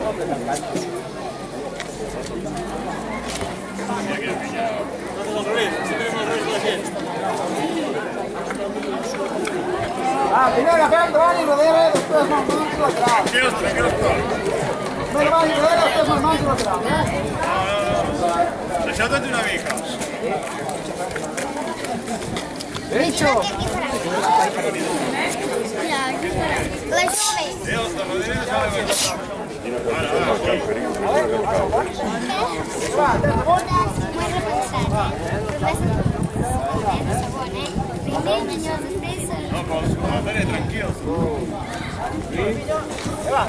Primero la pega, van y rodea, después más manso atrás. Primero van y rodea, después más manso atrás. Lasciatati una mica. Derecho. No posso, va bene tranquillo. Va,